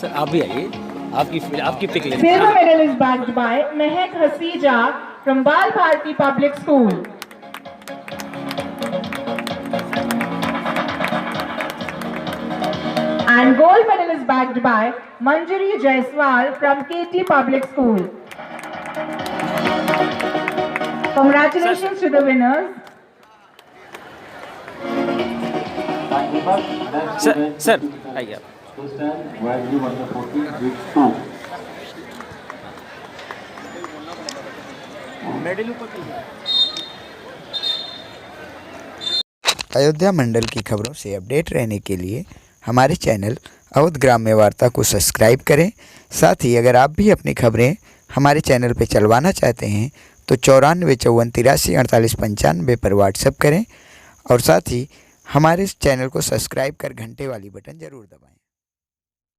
Sir आप भी आइए, आपकी पिक लेते Silver हैं। medal is bagged by Mehak Hasija from Bal Bharti Public School. And gold medal is bagged by Manjari Jaiswal from KT Public School. Congratulations to the winners. Sir आइए आप। Medal ऊपर अयोध्या मंडल की खबरों से update रहने के लिए हमारे चैनल अवध ग्राम्य वार्ता को सब्सक्राइब करें। साथ ही अगर आप भी अपनी खबरें हमारे चैनल पर चलवाना चाहते हैं तो 9454834895 पर व्हाट्सएप करें और साथ ही हमारे चैनल को सब्सक्राइब कर घंटे वाली बटन ज़रूर दबाएं।